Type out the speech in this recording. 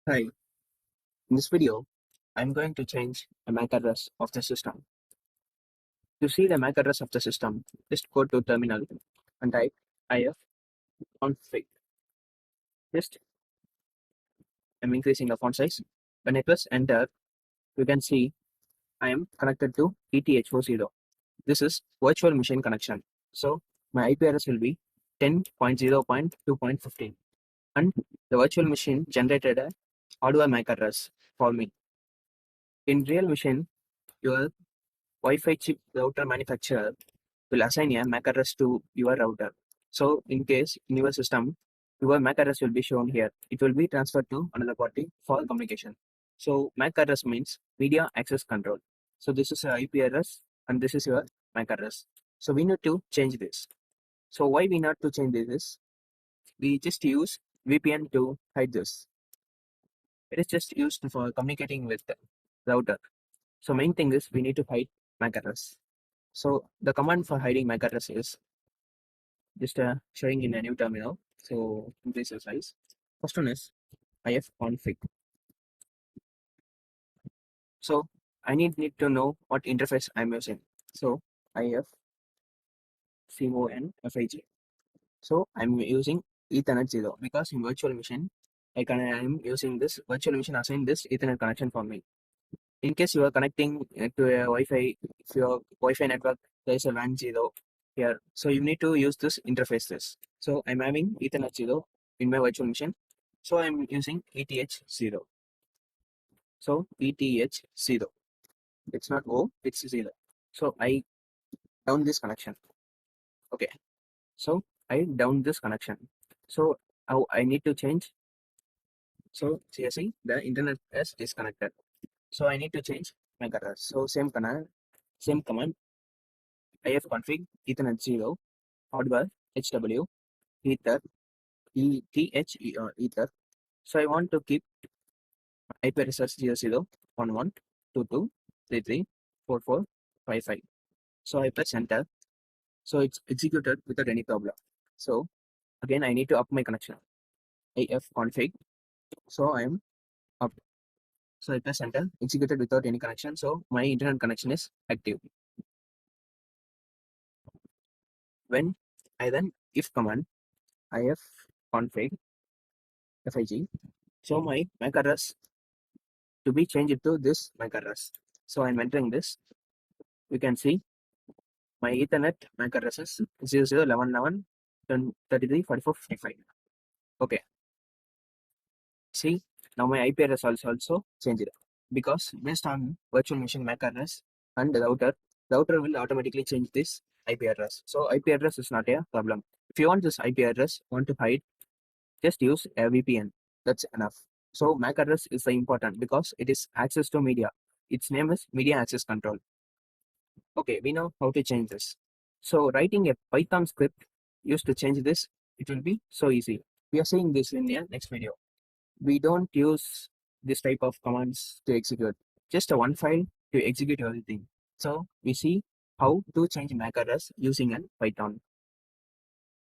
Hi, in this video, I'm going to change the MAC address of the system. To see the MAC address of the system, just go to terminal and type if config. Just I'm increasing the font size. When I press enter, you can see I am connected to ETH40. This is virtual machine connection. So my IP address will be 10.0.2.15 and the virtual machine generated a hardware MAC address for me. In real machine, your Wi-Fi chip router manufacturer will assign a MAC address to your router. So in case in your system, your MAC address will be shown here. It will be transferred to another party for communication. So MAC address means media access control. So this is your IP address and this is your MAC address. So we need to change this. So why we need to change this is we just use VPN to hide this. It is just used for communicating with the router. So main thing is we need to hide MAC address. So the command for hiding MAC address is just showing in a new terminal. So increase the size. First one is ifconfig. So I need to know what interface I'm using. So ifconfig. So I'm using Ethernet 0 because in virtual machine I'm using this virtual machine assign this Ethernet connection for me. In case you are connecting to a Wi-Fi, if your Wi-Fi network there is a WAN 0 here, so you need to use this interface this. So I'm having Ethernet 0 in my virtual machine. So I'm using ETH 0. So ETH 0. It's not O, it's 0. So I down this connection. Okay. So I down this connection. So how I need to change. So see the internet is disconnected. So I need to change my address. So same command ifconfig ethernet 0 hardware HW ether ether. So I want to keep IP address 00 11 22 33 44 55. So I press enter. So it's executed without any problem. So again I need to up my connection. ifconfig. So I am up. So I press enter. Executed without any connection. So my internet connection is active. When I then if command ifconfig fig. So my MAC address to be changed to this MAC address. So I'm entering this. You can see my Ethernet MAC address is 00 11 11 33 44 55. Okay. See, now my IP address also changed because based on virtual machine MAC address and the router will automatically change this IP address. So IP address is not a problem. If you want this IP address, want to hide, just use a VPN. That's enough. So MAC address is important because it is access to media. Its name is media access control. Okay, we know how to change this. So writing a Python script used to change this, it will be so easy. We are seeing this in the next video. We don't use this type of commands to execute, just a one file to execute everything. So we see how to change MAC address using an Python.